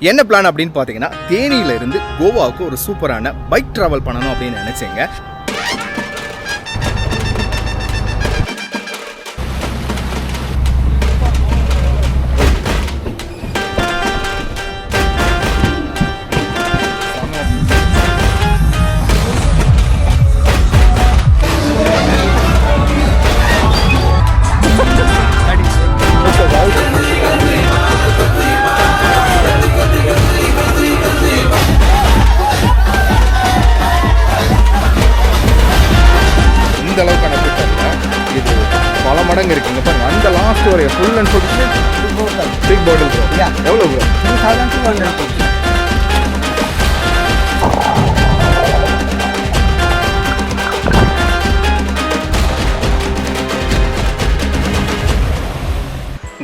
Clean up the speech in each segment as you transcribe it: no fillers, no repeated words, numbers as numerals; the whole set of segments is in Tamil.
என்ன பிளான் அப்படின்னு பார்த்தீங்கன்னா, தேனியில இருந்து கோவாவுக்கு ஒரு சூப்பரான பைக் டிராவல் பண்ணணும் அப்படின்னு நினைச்சேங்க. இந்த அளவுக்கான கூட்டம் இது பல மடங்கு இருக்குங்க பாருங்க. அந்த லாஸ்ட் வரைய full and full big bottle bro. எவ்வளோ ப்ரோ? 3200.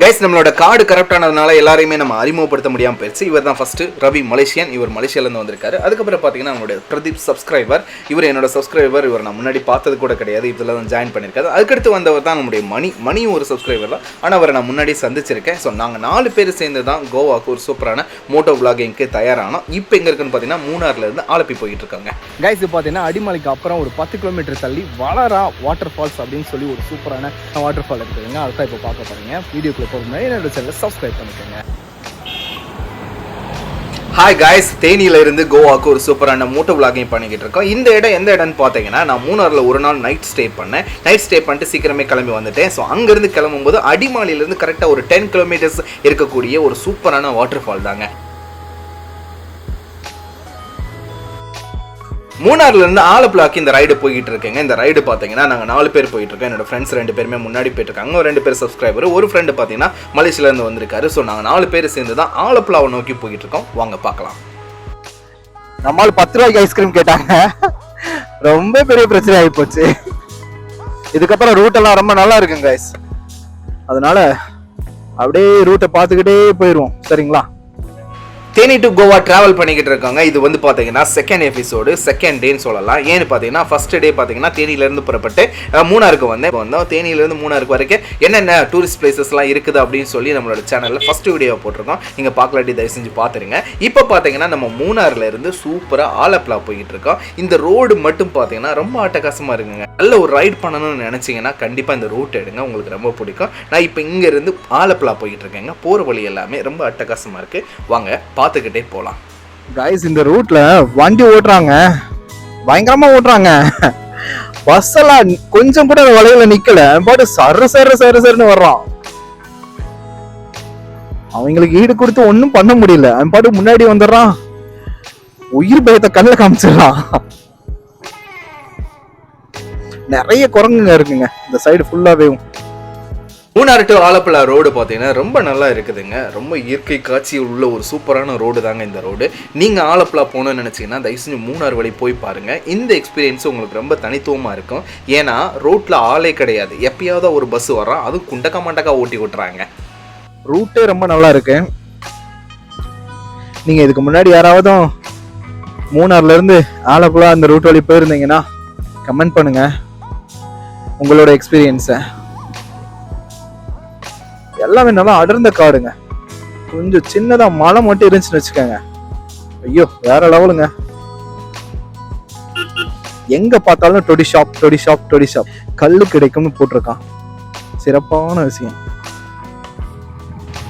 கைஸ், நம்மளோட கார்டு கரெக்ட் ஆனதுனால எல்லாரையுமே நம்ம அறிமுகப்படுத்த முடியாமல் போயிடுச்சு. இவர் தான் ஃபர்ஸ்ட் ரவி மலேசியன். இவர் மலேசியாவிலேருந்து வந்திருக்காரு. அதுக்கப்புறம் பார்த்தீங்கன்னா நம்மளுடைய பிரதீப் சப்ஸ்கிரைபர். இவர் என்னோட சப்ஸ்கிரைபர். இவர் நான் முன்னாடி பார்த்தது கூட கிடையாது, இதில் தான் ஜாயின் பண்ணியிருக்காரு. அதுக்கடுத்து வந்தவர் தான் நம்முடைய மணியும் ஒரு சப்ஸ்கிரைபர் தான். ஆனால் அவரை நான் முன்னாடி சந்திச்சிருக்கேன். ஸோ நாங்கள் 4 பேர் சேர்ந்து தான் கோவாவுக்கு ஒரு சூப்பரான மோட்டோ விளாகிங்க்கு தயாரானோம். இப்போ எங்கே இருக்குன்னு பார்த்தீங்கன்னா மூணார்லேருந்து ஆலப்பி போயிட்டு இருக்காங்க. கைஸ், பார்த்தீங்கன்னா அடிமலைக்கு அப்புறம் ஒரு 10 கிலோமீட்டர் தள்ளி வளரா வாட்டர் ஃபால்ஸ் அப்படின்னு சொல்லி ஒரு சூப்பரான வாட்டர் ஃபால் இருக்குதுங்க. அதுதான் இப்போ பார்க்க போகிறீங்க. வீடியோக்குள்ள என்னோட சேனலை சப்ஸ்கிரைப் பண்ணிக்கோங்க. ஹாய் காய்ஸ், தேனியில இருந்து கோவாக்கு ஒரு சூப்பரான மோட்டோ விளாகிங் பண்ணிக்கிட்டு இருக்கோம். இந்த இடம் எந்த இடம்னு பார்த்தீங்கன்னா, நான் மூணாரில் ஒரு நாள் நைட் ஸ்டே பண்ணேன். நைட் ஸ்டே பண்ணிட்டு சீக்கிரமே கிளம்பி வந்துட்டேன். ஸோ அங்கேருந்து கிளம்பும்போது அடிமாலியிலேருந்து கரெக்டாக ஒரு 10 கிலோமீட்டர்ஸ் இருக்கக்கூடிய ஒரு சூப்பரான வாட்டர் ஃபால் தாங்க. மூணார்ல இருந்து ஆலப்புழாக்கு இந்த ரைடு போயிட்டு இருக்கேங்க. இந்த ரைடு பார்த்தீங்கன்னா நாங்கள் 4 பேர் போயிட்டு இருக்கோம். என்னோட ஃப்ரெண்ட்ஸ் 2 பேருமே முன்னாடி போயிட்டு இருக்காங்க. 2 பேர் சப்ஸ்கிரைபர், ஒரு ஃப்ரெண்டு பார்த்தீங்கன்னா மலேசியாவிலேருந்து வந்திருக்காரு. ஸோ நாங்கள் 4 பேர் சேர்ந்து தான் ஆலப்புழாவை நோக்கி போயிட்டு இருக்கோம். வாங்க பார்க்கலாம். நம்மளால 10 ரூபாய்க்கு ஐஸ்கிரீம் கேட்டாங்க. ரொம்ப பெரிய பிரச்சனை ஆகி போச்சு. இதுக்கப்புறம் ரூட் எல்லாம் ரொம்ப நல்லா இருக்குங்க கைஸ். அதனால அப்படியே ரூட்டை பார்த்துக்கிட்டே போயிடுவோம். சரிங்களா? தேனி டு கோவா டிராவல் பண்ணிக்கிட்டு இருக்காங்க. இது வந்து பார்த்தீங்கன்னா செகண்ட் எபிசோடு, செகண்ட் டேன்னு சொல்லலாம். ஏன்னு பார்த்தீங்கன்னா ஃபர்ஸ்ட் டே பார்த்தீங்கன்னா தேனியிலேருந்து புறப்பட்டு மூணாருக்கு வந்தோம். தேனியிலேருந்து மூணாருக்கு வரைக்கும் என்னென்ன டூரிஸ்ட் பிளேசஸ்லாம் இருக்குது அப்படின்னு சொல்லி நம்மளோட சேனலில் ஃபர்ஸ்ட் வீடியோ போட்டிருக்கோம். நீங்கள் பார்க்கலாட்டி தயவு செஞ்சு பார்த்துருங்க. இப்போ பார்த்தீங்கன்னா நம்ம மூணாரில் இருந்து சூப்பராக ஆலப்புழா போய்கிட்டு இருக்கோம். இந்த ரோடு மட்டும் பார்த்தீங்கன்னா ரொம்ப அட்டகாசமாக இருக்குங்க. நல்ல ஒரு ரைட் பண்ணணும்னு நினச்சிங்கன்னா கண்டிப்பாக இந்த ரூட் எடுங்க, உங்களுக்கு ரொம்ப பிடிக்கும். நான் இப்போ இங்கேருந்து ஆலப்புழா போய்கிட்டு இருக்கேங்க. போகிற வழி எல்லாமே ரொம்ப அட்டகாசமாக இருக்குது. வாங்க பார்த்துக்கிட்டே போகலாம். கைஸ், இந்த ரூட்ல வண்டி ஓட்டுறாங்க, பயங்கரமா ஓட்டுறாங்க. பஸ் எல்லாம் கொஞ்சம் கூட வளைவுல நிக்கல, பாட்டு சருன்னு வர்றான். அவங்களுக்கு ஈடு கொடுத்து ஒன்னும் பண்ண முடியல. அவன் பாட்டு முன்னாடி வந்துடுறான், உயிர் பயத்தை கண்ணில் காமிச்சிடறான். நிறைய குரங்குங்க இருக்குங்க இந்த சைடு ஃபுல்லாவே. மூணாறு டு ஆலப்புழா ரோடு பார்த்தீங்கன்னா ரொம்ப நல்லா இருக்குதுங்க. ரொம்ப இயற்கை காட்சி உள்ள ஒரு சூப்பரான ரோடு தாங்க இந்த ரோடு. நீங்கள் ஆலப்புழா போகணும்னு நினச்சிங்கன்னா தயவு செஞ்சு மூணாறு வழி போய் பாருங்கள். இந்த எக்ஸ்பீரியன்ஸ் உங்களுக்கு ரொம்ப தனித்துவமாக இருக்கும். ஏன்னா ரோட்டில் ஆளே கிடையாது. எப்பயாவது ஒரு பஸ் வர்றான், அதுவும் குண்டக்கா மண்டக்கா ஓட்டி விட்டுறாங்க. ரூட்டே ரொம்ப நல்லா இருக்கு. நீங்கள் இதுக்கு முன்னாடி யாராவது மூணாறுல இருந்து ஆலப்புழா இந்த ரூட் வழி போயிருந்தீங்கன்னா கமெண்ட் பண்ணுங்க உங்களோட எக்ஸ்பீரியன்ஸை. எல்லாமே நல்லா அடர்ந்த காடுங்க. கொஞ்சம் சின்னதா மலை மட்டும் இருந்துச்சுன்னு வச்சுக்கோங்க, ஐயோ வேற லெவலுங்க. எங்க பார்த்தாலும் டொடி ஷாப் கல்லு கிடைக்கும்னு போட்டிருக்கான். சிறப்பான விஷயம்.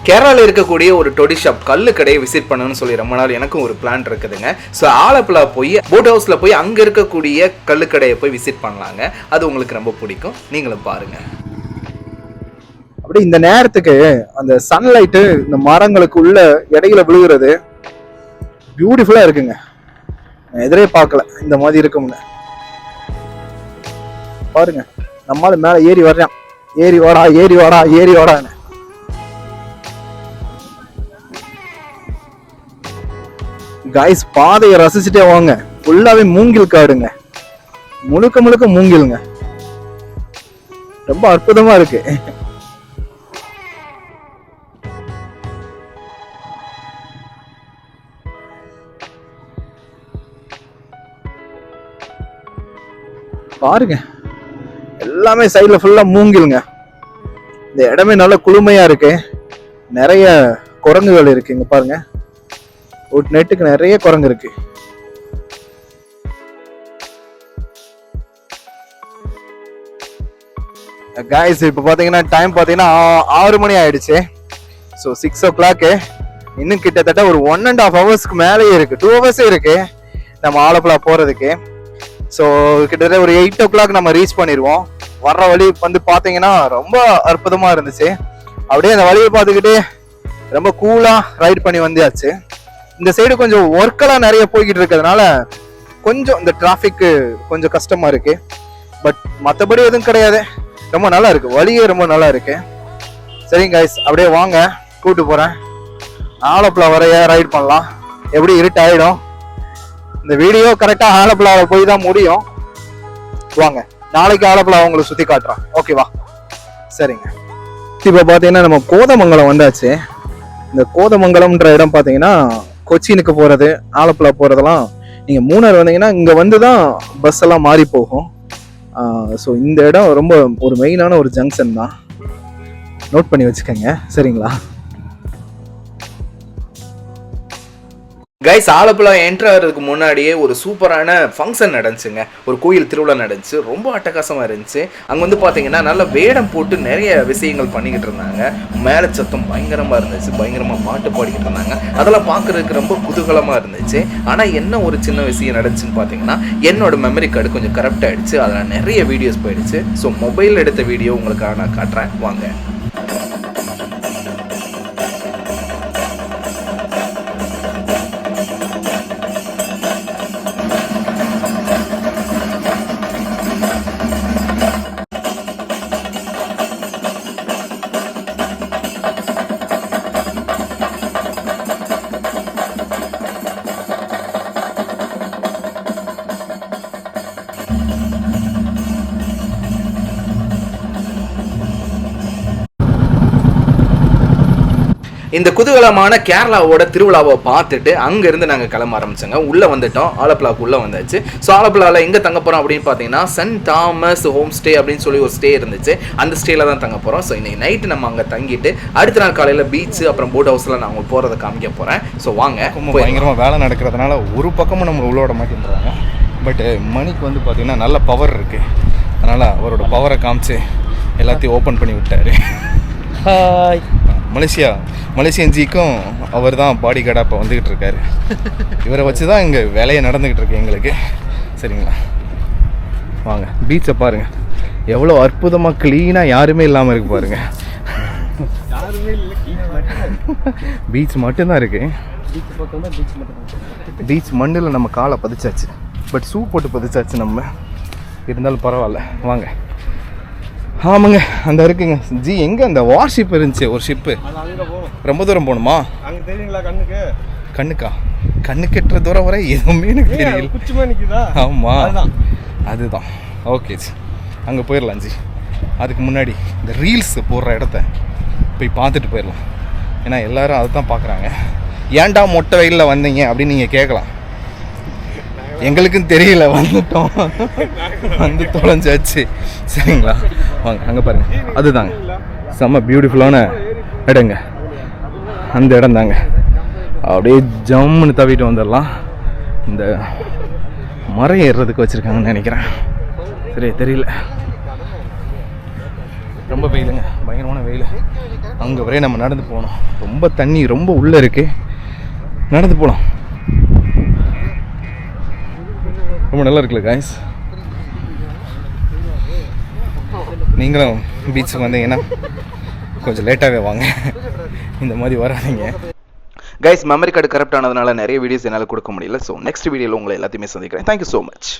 கேரளாவில் இருக்கக்கூடிய ஒரு டொடி ஷாப் கல்லு கடையை விசிட் பண்ணணும்னு சொல்லி ரொம்ப நாள் எனக்கும் ஒரு பிளான் இருக்குதுங்க. ஸோ ஆலப்புழா போய் போட் ஹவுஸில் போய் அங்கே இருக்கக்கூடிய கல்லு கடையை போய் விசிட் பண்ணலாங்க. அது உங்களுக்கு ரொம்ப பிடிக்கும், நீங்களும் பாருங்க. அப்படி இந்த நேரத்துக்கு அந்த சன்லைட்டு இந்த மரங்களுக்கு உள்ள இடையில விழுகிறது பியூட்டிஃபுல்லா இருக்குங்க. எதிரே பார்க்கல இந்த மாதிரி இருக்கும்னு. பாருங்க, நம்மால மேல ஏறி வர்றான். ஏறி வாடான்னு. கைஸ், பாதையை ரசிச்சுட்டே வாங்க. ஃபுல்லாவே மூங்கில் காடுங்க, முழுக்க மூங்கிலுங்க. ரொம்ப அற்புதமா இருக்கு. பாருங்க, எல்லாமே சைட்ல ஃபுல்லா மூங்கிலுங்க. இந்த இடமே நல்ல குளுமையா இருக்கு. நிறைய குரங்குகள் இருக்கு இங்க பாருங்க. ஒரு நெட்டுக்கு நிறைய குரங்கு இருக்கு. கைஸ் இப்போ பார்த்தீங்கன்னா டைம் பார்த்தீங்கன்னா 6 மணி ஆயிடுச்சு. So 6 o'clock. இன்னும் கிட்டத்தட்ட ஒரு 1.5 hours மேலேயே இருக்கு, 2 hours இருக்கு நம்ம ஆலப்புழா போறதுக்கு. ஸோ கிட்டத்தட்ட ஒரு 8 o'clock நம்ம ரீச் பண்ணிடுவோம். வர்ற வழி வந்து பார்த்தீங்கன்னா ரொம்ப அற்புதமா இருந்துச்சு. அப்படியே அந்த வழியை பார்த்துக்கிட்டு ரொம்ப கூலா ரைட் பண்ணி வந்தாச்சு. இந்த சைடு கொஞ்சம் ஒர்க்கெல்லாம் நிறைய போய்கிட்டு இருக்கிறதுனால கொஞ்சம் இந்த டிராஃபிக்கு கொஞ்சம் கஷ்டமா இருக்கு. பட் மற்றபடி எதுவும் கிடையாது, ரொம்ப நல்லா இருக்கு, வழியே ரொம்ப நல்லா இருக்கு. சரிங்க கைஸ், அப்படியே வாங்க கூட்டு போறேன். ஆலப்புழா வரைய ரைட் பண்ணலாம். எப்படி இருட்டு ஆயிடும். இந்த வீடியோ கரெக்டா ஆலப்புழாவில் போய் தான் முடியும். வாங்க, நாளைக்கு ஆலப்புழா உங்களுக்கு சுத்தி காட்டுறோம். ஓகேவா? சரிங்க. இப்போ பார்த்தீங்கன்னா நம்ம கோதமங்கலம் வந்தாச்சு. இந்த கோதமங்கலம்ன்ற இடம் பார்த்தீங்கன்னா கொச்சினுக்கு போறது, ஆலப்புழா போறதெல்லாம் நீங்க மூணார் வந்தீங்கன்னா இங்க வந்து தான் பஸ் எல்லாம் மாறி போகும். ஸோ இந்த இடம் ரொம்ப ஒரு மெயினான ஒரு ஜங்ஷன் தான், நோட் பண்ணி வச்சுக்கோங்க. சரிங்களா? கைஸ், ஆலப்புழா என்ட்ரு ஆகிறதுக்கு முன்னாடியே ஒரு சூப்பரான ஃபங்க்ஷன் நடந்துச்சுங்க. ஒரு கோயில் திருவிழா நடந்துச்சு, ரொம்ப அட்டகாசமாக இருந்துச்சு. அங்கே வந்து பார்த்தீங்கன்னா நல்ல வேடம் போட்டு நிறைய விஷயங்கள் பண்ணிக்கிட்டு இருந்தாங்க. மேலே சத்தம் பயங்கரமாக இருந்துச்சு, பயங்கரமாக பாட்டு பாடிக்கிட்டு இருந்தாங்க. அதெல்லாம் பார்க்குறதுக்கு ரொம்ப குதூகலமாக இருந்துச்சு. ஆனால் என்ன ஒரு சின்ன விஷயம் நடந்துச்சுன்னு பார்த்தீங்கன்னா, என்னோட மெமரி கார்டு கொஞ்சம் கரெக்ட் ஆகிடுச்சு. அதில் நிறைய வீடியோஸ் போயிடுச்சு. ஸோ மொபைல் எடுத்த வீடியோ உங்களுக்கு நான் காட்டுறேன், வாங்க. இந்த குதூகலமான கேரளாவோட திருவிழாவை பார்த்துட்டு அங்கேருந்து நாங்கள் கிளம்ப ஆரம்பிச்சோங்க. உள்ளே வந்துட்டோம், ஆலப்புழாவுக்கு உள்ளே வந்தாச்சு. ஸோ ஆலப்புழாவில் எங்கே தங்க போகிறோம் அப்படின்னு பார்த்தீங்கன்னா, சென்ட் தாமஸ் ஹோம் ஸ்டே அப்படின்னு சொல்லி ஒரு ஸ்டே இருந்துச்சு. அந்த ஸ்டேயில் தான் தங்க போகிறோம். ஸோ இன்னைக்கு நைட்டு நம்ம அங்கே தங்கிட்டு அடுத்த நாள் காலையில் பீச்சு அப்புறம் போட் ஹவுஸில் நான் உங்களுக்கு போகிறத காமிக்க போகிறேன். ஸோ வாங்க. பயங்கரமாக வேலை நடக்கிறதுனால ஒரு பக்கமும் நம்ம உள்ளோட மாட்டேன்றாங்க. பட் மணிக்கு வந்து பார்த்தீங்கன்னா நல்ல பவர் இருக்குது. அதனால் அவரோட பவரை காமிச்சு எல்லாத்தையும் ஓப்பன் பண்ணி விட்டார். ஹாய். மலேசியன் ஜிக்கும் அவர் தான் பாடி கார்டாக இப்போ வந்துக்கிட்டு இருக்காரு. இவரை வச்சு தான் இங்கே வேலையை நடந்துக்கிட்டு இருக்கு எங்களுக்கு. சரிங்களா? வாங்க, பீச்சை பாருங்கள், எவ்வளோ அற்புதமாக க்ளீனாக யாருமே இல்லாமல் இருக்கு பாருங்கள். பீச் மட்டும்தான் இருக்கு. பீச் மண்ணில் நம்ம காலை பதிச்சாச்சு, பட் ஷூ போட்டு பதிச்சாச்சு நம்ம. இருந்தாலும் பரவாயில்ல, வாங்க. ஆமாங்க, அந்த இருக்குங்க ஜி. எங்கே அந்த வார்ஷிப் இருந்துச்சு, ஒரு ஷிப்பு. ரொம்ப தூரம் போகணுமா? அங்கே தெரியுங்களா? கண்ணுக்கா? கண்ணுக்கு எட்டுற தூரம் வரை எதுவுமே எனக்கு தெரியல. ஆமாம், அதுதான். ஓகே ஜி, அங்கே போயிடலாம் ஜி. அதுக்கு முன்னாடி இந்த ரீல்ஸ் போடுற இடத்த போய் பார்த்துட்டு போயிடலாம். ஏன்னா எல்லோரும் அதை தான் பார்க்குறாங்க. ஏன்டா மொட்டை வெயிலில் வந்தீங்க அப்படின்னு நீங்கள் கேட்கலாம். எங்களுக்கும் தெரியல, வந்துட்டோம், வந்து தொலைஞ்சாச்சு. சரிங்களா? வாங்க, அங்கே பாருங்கள், அதுதாங்க செம்ம பியூட்டிஃபுல்லான இடங்க. அந்த இடம் தாங்க. அப்படியே ஜம்முன்னு தவிட்டு வந்துடலாம். இந்த மரம் ஏறுறதுக்கு வச்சுருக்காங்கன்னு நினைக்கிறேன். சரி, தெரியல. ரொம்ப வெயிலுங்க, பயங்கரமான வெயில். அங்கே வரையும் நம்ம நடந்து போகணும். ரொம்ப தண்ணி ரொம்ப உள்ளே இருக்குது, நடந்து போகலாம். ரொம்ப நல்லா இருக்குல்ல காய்ஸ்? நீங்களும் பீச்சுக்கு வந்தீங்கன்னா கொஞ்சம் லேட்டாகவே வாங்க, இந்த மாதிரி வராதீங்க. கைஸ், மெமரி கார்டு கரெக்ட் ஆனதுனால நிறைய வீடியோஸ் என்னால் கொடுக்க முடியல. ஸோ நெக்ஸ்ட் வீடியோவில் உங்களை எல்லாத்தையுமே சந்திக்கிறேன். Thank you so much.